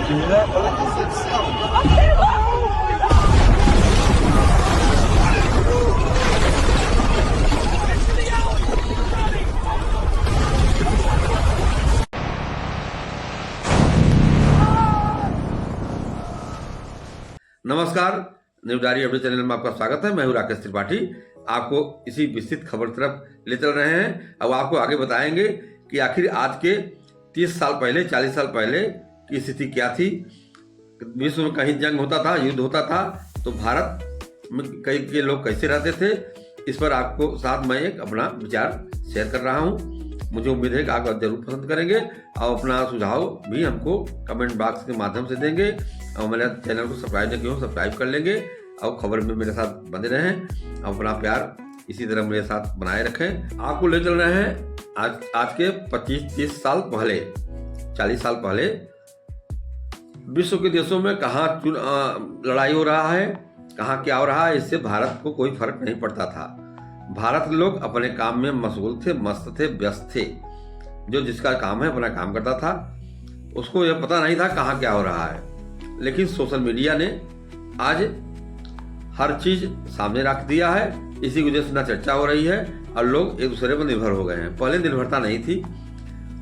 नमस्कार, news diary update channel में आपका स्वागत है। मैं हूं राकेश त्रिपाठी। आपको इसी विस्तृत खबर तरफ ले चल रहे हैं। अब आपको आगे बताएंगे कि आखिर आज के 30 साल पहले 40 साल पहले की स्थिति क्या थी। विश्व में कहीं जंग होता था, युद्ध होता था, तो भारत में कई के लोग कैसे रहते थे, इस पर आपको साथ मैं एक अपना विचार शेयर कर रहा हूँ। मुझे उम्मीद है कि आप जरूर पसंद करेंगे और अपना सुझाव भी हमको कमेंट बॉक्स के माध्यम से देंगे। और मेरे चैनल को सब्सक्राइब नहीं किया हो, सब्सक्राइब कर लेंगे और खबर में मेरे साथ बने रहें और अपना प्यार इसी तरह मेरे साथ बनाए रखें। आपको ले चल रहे हैं आज के 25-30 साल पहले, 40 साल पहले विश्व के देशों में कहाँ लड़ाई हो रहा है, कहाँ क्या हो रहा है, इससे भारत को कोई फर्क नहीं पड़ता था। भारत के लोग अपने काम में मशगूल थे, मस्त थे, व्यस्त थे। जो जिसका काम है अपना काम करता था, उसको यह पता नहीं था कहाँ क्या हो रहा है। लेकिन सोशल मीडिया ने आज हर चीज सामने रख दिया है। इसी वजह से ना चर्चा हो रही है और लोग एक दूसरे पर निर्भर हो गए हैं। पहले निर्भरता नहीं थी,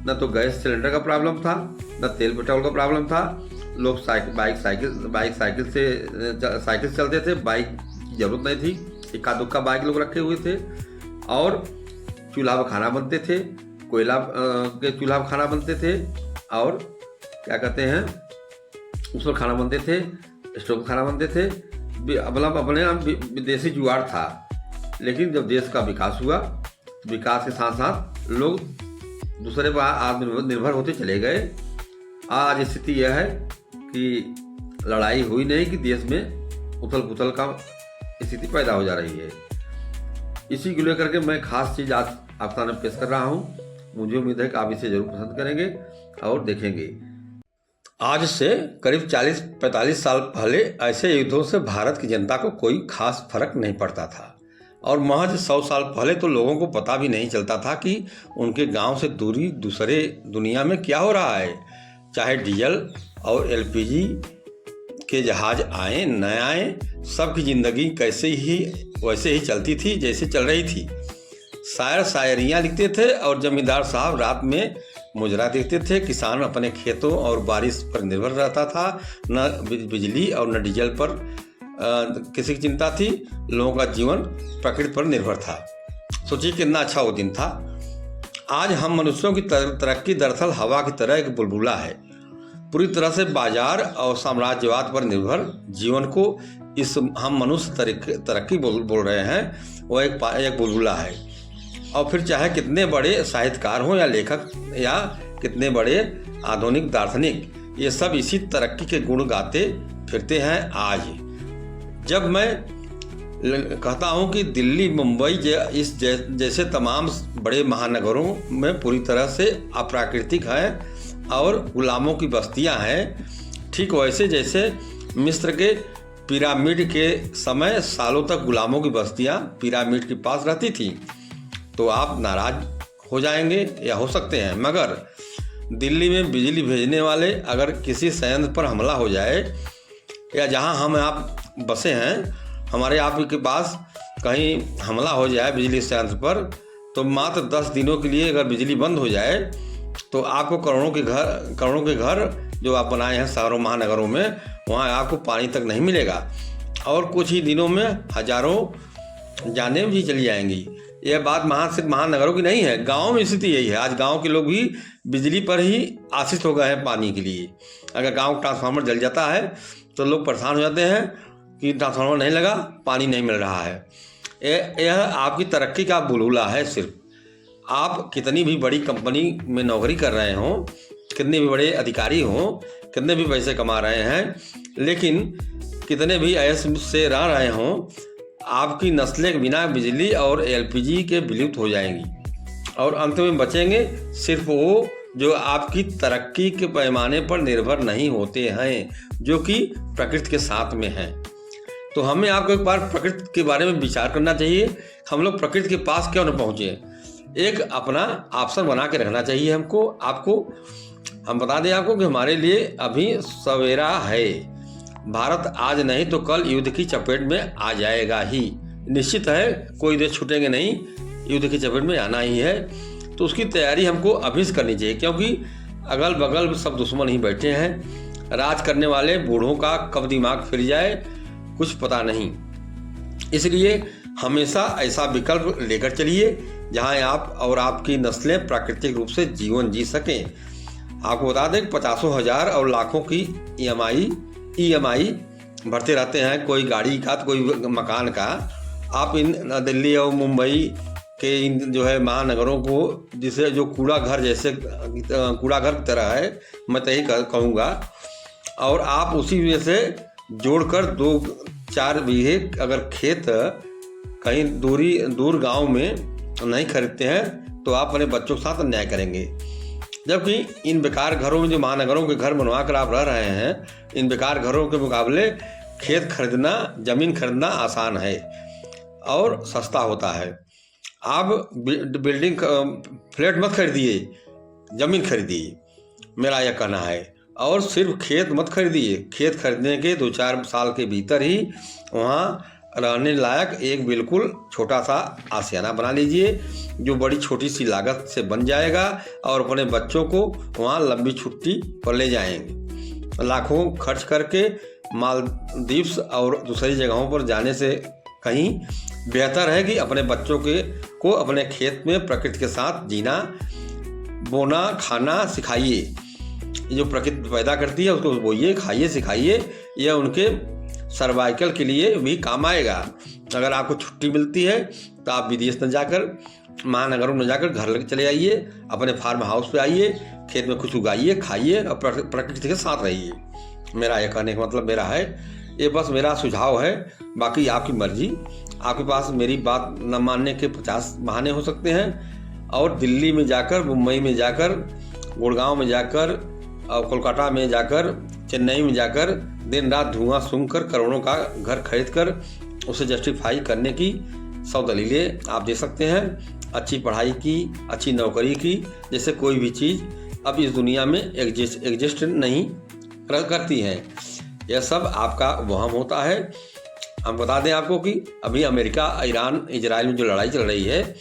न तो गैस सिलेंडर का प्रॉब्लम था, न तेल पेट्रोल का प्रॉब्लम था। लोग साइकिल से चलते थे, बाइक की जरूरत नहीं थी। इक्का दुक्का बाइक लोग रखे हुए थे और चूल्हा पर खाना बनते थे, कोयला के चूल्हा पर खाना बनते थे और क्या कहते हैं उस पर खाना बनते थे, स्टोव पर खाना बनते थे। मतलब अपने यहाँ विदेशी जुगाड़ था। लेकिन जब देश का विकास हुआ, विकास के साथ साथ लोग दूसरे पर आत्मनिर्भर होते चले गए। आज स्थिति यह है कि लड़ाई हुई नहीं कि देश में उथल पुथल का स्थिति पैदा हो जा रही है। इसी को लेकर के मैं खास चीज आज आपके सामने पेश कर रहा हूँ। मुझे उम्मीद है कि आप इसे जरूर पसंद करेंगे और देखेंगे। आज से करीब 40-45 साल पहले ऐसे युद्धों से भारत की जनता को कोई खास फर्क नहीं पड़ता था और महज 100 साल पहले तो लोगों को पता भी नहीं चलता था कि उनके गांव से दूरी दूसरे दुनिया में क्या हो रहा है। चाहे डीजल और एलपीजी के जहाज आए न आए, सबकी जिंदगी वैसे ही चलती थी जैसे चल रही थी। शायर शायरियाँ लिखते थे और जमींदार साहब रात में मुजरा देखते थे। किसान अपने खेतों और बारिश पर निर्भर रहता था। न बिजली और न डीजल पर किसी की चिंता थी। लोगों का जीवन प्रकृति पर निर्भर था। सोचिए कितना अच्छा वो दिन था। आज हम मनुष्यों की तरक्की दरअसल हवा की तरह एक बुलबुला है। पूरी तरह से बाजार और साम्राज्यवाद पर निर्भर जीवन को इस हम मनुष्य तरक्की बोल रहे हैं, वो एक बुलबुला है। और फिर चाहे कितने बड़े साहित्यकार हों या लेखक या कितने बड़े आधुनिक दार्शनिक, ये सब इसी तरक्की के गुण गाते फिरते हैं। आज जब मैं कहता हूँ कि दिल्ली, मुंबई जैसे तमाम बड़े महानगरों में पूरी तरह से अप्राकृतिक हैं और गुलामों की बस्तियां हैं, ठीक वैसे जैसे मिस्र के पिरामिड के समय सालों तक गुलामों की बस्तियां पिरामिड के पास रहती थी, तो आप नाराज हो जाएंगे या हो सकते हैं। मगर दिल्ली में बिजली भेजने वाले अगर किसी संयंत्र पर हमला हो जाए या जहां हम आप बसे हैं, हमारे आपके पास कहीं हमला हो जाए बिजली संयंत्र पर, तो मात्र 10 दिनों के लिए अगर बिजली बंद हो जाए तो आपको करोड़ों के घर जो आप बनाए हैं शहरों महानगरों में, वहाँ आपको पानी तक नहीं मिलेगा और कुछ ही दिनों में हजारों जानें भी चली जाएंगी। यह बात सिर्फ महानगरों की नहीं है, गाँव में स्थिति यही है। आज गाँव के लोग भी बिजली पर ही आश्रित हो गए हैं पानी के लिए। अगर गाँव ट्रांसफार्मर जल जाता है तो लोग परेशान हो जाते हैं कि ट्रांसफार्मर नहीं लगा, पानी नहीं मिल रहा है। यह आपकी तरक्की का बुलबुला है। सिर्फ आप कितनी भी बड़ी कंपनी में नौकरी कर रहे हों, कितने भी बड़े अधिकारी हों, कितने भी पैसे कमा रहे हैं, लेकिन कितने भी ऐश से रह रहे हों, आपकी नस्लें बिना बिजली और एलपीजी के विलुप्त हो जाएंगी और अंत में बचेंगे सिर्फ वो जो आपकी तरक्की के पैमाने पर निर्भर नहीं होते हैं, जो कि प्रकृति के साथ में हैं। तो हमें आपको एक बार प्रकृति के बारे में विचार करना चाहिए। हम लोग प्रकृति के पास क्यों न पहुँचे। एक अपना ऑप्शन बना के रखना चाहिए हमको, आपको हम बता दें आपको कि हमारे लिए अभी सवेरा है। भारत आज नहीं तो कल युद्ध की चपेट में आ जाएगा ही, निश्चित है। कोई देश छूटेंगे नहीं, युद्ध की चपेट में आना ही है। तो उसकी तैयारी हमको अभी से करनी चाहिए, क्योंकि अगल बगल सब दुश्मन ही बैठे हैं। राज करने वाले बूढ़ों का कब दिमाग फिर जाए कुछ पता नहीं। इसलिए हमेशा ऐसा विकल्प लेकर चलिए जहां आप और आपकी नस्लें प्राकृतिक रूप से जीवन जी सकें। आपको बता दें 50,000 और लाखों की EMI भरते रहते हैं, कोई गाड़ी का तो कोई मकान का। आप इन दिल्ली और मुंबई के इन जो है महानगरों को, जिसे जो कूड़ा घर जैसे कूड़ा घर की तरह है, मैं तो यही कहूँगा। और आप उसी वजह से जोड़कर 2-4 बीघे अगर खेत कहीं दूर गांव में नहीं खरीदते हैं तो आप अपने बच्चों के साथ अन्याय करेंगे। जबकि इन बेकार घरों में जो महानगरों के घर बनवा कर आप रह रहे हैं, इन बेकार घरों के मुकाबले खेत खरीदना, ज़मीन खरीदना आसान है और सस्ता होता है। आप बिल्डिंग फ्लैट मत खरीदिए, ज़मीन खरीदिए, मेरा यह कहना है। और सिर्फ खेत मत खरीदिए, खेत खरीदने के 2-4 साल के भीतर ही वहाँ रहने लायक एक बिल्कुल छोटा सा आशियाना बना लीजिए, जो बड़ी छोटी सी लागत से बन जाएगा और अपने बच्चों को वहाँ लंबी छुट्टी पर ले जाएंगे। लाखों खर्च करके मालदीव्स और दूसरी जगहों पर जाने से कहीं बेहतर है कि अपने बच्चों को अपने खेत में प्रकृति के साथ जीना, बोना, खाना सिखाइए। जो प्रकृति पैदा करती है उसको बोइए, खाइए, सिखाइए। यह उनके सर्वाइकल के लिए भी काम आएगा। अगर आपको छुट्टी मिलती है तो आप विदेश न जाकर, महानगरों में जाकर घर लेकर चले आइए, अपने फार्म हाउस पे आइए, खेत में कुछ उगाइए, खाइए और प्रकृति के साथ रहिए। मेरा यह कहने का मतलब मेरा है, ये बस मेरा सुझाव है। बाकी आपकी मर्जी। आपके पास मेरी बात न मानने के 50 बहाने हो सकते हैं। और दिल्ली में जाकर, मुंबई में जाकर, गुड़गांव में जाकर और कोलकाता में जाकर, चेन्नई में जाकर दिन रात धुआं सूंघकर करोड़ों का घर खरीद कर उसे जस्टिफाई करने की 100 दलीलें आप दे सकते हैं। अच्छी पढ़ाई की, अच्छी नौकरी की, जैसे कोई भी चीज़ अब इस दुनिया में एग्जिस्ट नहीं करती है। यह सब आपका वहम होता है। हम बता दें आपको कि अभी अमेरिका, ईरान, इजराइल में जो लड़ाई चल रही है,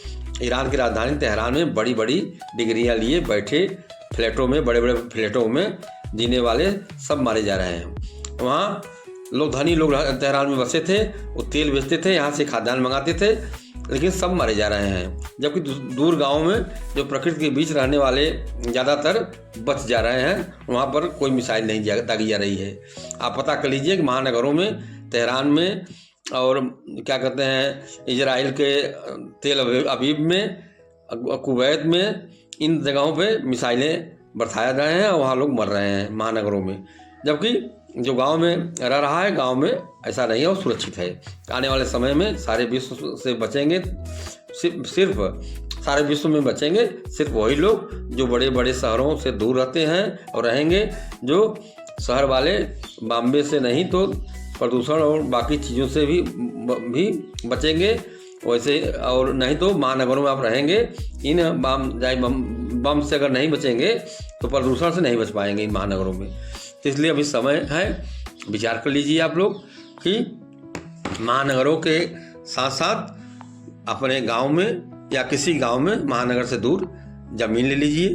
ईरान की राजधानी तेहरान में बड़ी बड़ी डिग्रियां लिए बैठे फ्लैटों में, बड़े बड़े फ्लैटों में जीने वाले सब मारे जा रहे हैं। वहाँ लोग, धनी लोग तेहरान में बसे थे, वो तेल बेचते थे, यहाँ से खाद्यान्न मंगाते थे, लेकिन सब मारे जा रहे हैं। जबकि दूर गाँव में जो प्रकृति के बीच रहने वाले ज़्यादातर बच जा रहे हैं, वहाँ पर कोई मिसाइल नहीं दागी जा रही है। आप पता कर लीजिए कि महानगरों में, तेहरान में और क्या कहते हैं इजराइल के तेल अवीव में, कुवैत में, इन जगहों पे मिसाइलें बरसाया रहे हैं और वहाँ लोग मर रहे हैं महानगरों में। जबकि जो गांव में रह रहा है, गांव में ऐसा नहीं है, वो सुरक्षित है। आने वाले समय में सारे विश्व से बचेंगे, सिर्फ सारे विश्व में बचेंगे सिर्फ वही लोग जो बड़े बड़े शहरों से दूर रहते हैं और रहेंगे। जो शहर वाले बॉम्बे से नहीं तो प्रदूषण और बाकी चीज़ों से भी बचेंगे वैसे, और नहीं तो महानगरों में आप रहेंगे। इन बम से अगर नहीं बचेंगे तो प्रदूषण से नहीं बच पाएंगे इन महानगरों में। तो इसलिए अभी समय है, विचार कर लीजिए आप लोग कि महानगरों के साथ साथ अपने गांव में या किसी गांव में महानगर से दूर ज़मीन ले लीजिए।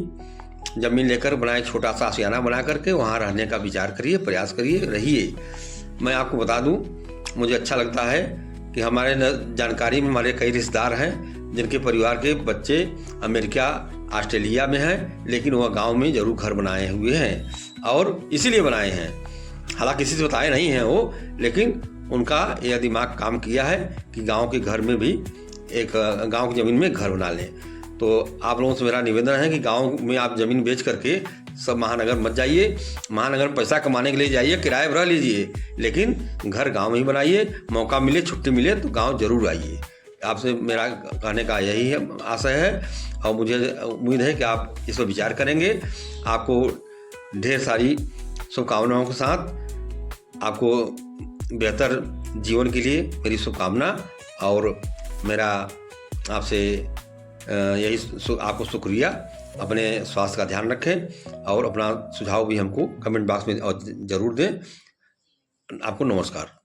ज़मीन लेकर बनाए छोटा सा आशियाना बना करके वहाँ रहने का विचार करिए, प्रयास करिए, रहिए। मैं आपको बता दूं, मुझे अच्छा लगता है कि हमारे जानकारी में हमारे कई रिश्तेदार हैं जिनके परिवार के बच्चे अमेरिका, ऑस्ट्रेलिया में हैं, लेकिन वह गांव में ज़रूर घर बनाए हुए हैं और इसीलिए बनाए हैं। हालांकि किसी से बताए नहीं हैं वो, लेकिन उनका यह दिमाग काम किया है कि गांव के घर में भी एक गांव की ज़मीन में घर बना लें। तो आप लोगों से मेरा निवेदन है कि गांव में आप ज़मीन बेच करके सब महानगर मत जाइए। महानगर में पैसा कमाने के लिए जाइए, किराए पर रह लीजिए, लेकिन घर गांव में ही बनाइए। मौका मिले, छुट्टी मिले तो गांव जरूर आइए। आपसे मेरा कहने का यही है, आशय है, और मुझे उम्मीद है कि आप इस पर विचार करेंगे। आपको ढेर सारी शुभकामनाओं के साथ आपको बेहतर जीवन के लिए मेरी शुभकामना, और मेरा आपसे यही आपको शुक्रिया अपने स्वास्थ्य का ध्यान रखें और अपना सुझाव भी हमको कमेंट बॉक्स में ज़रूर दें। आपको नमस्कार।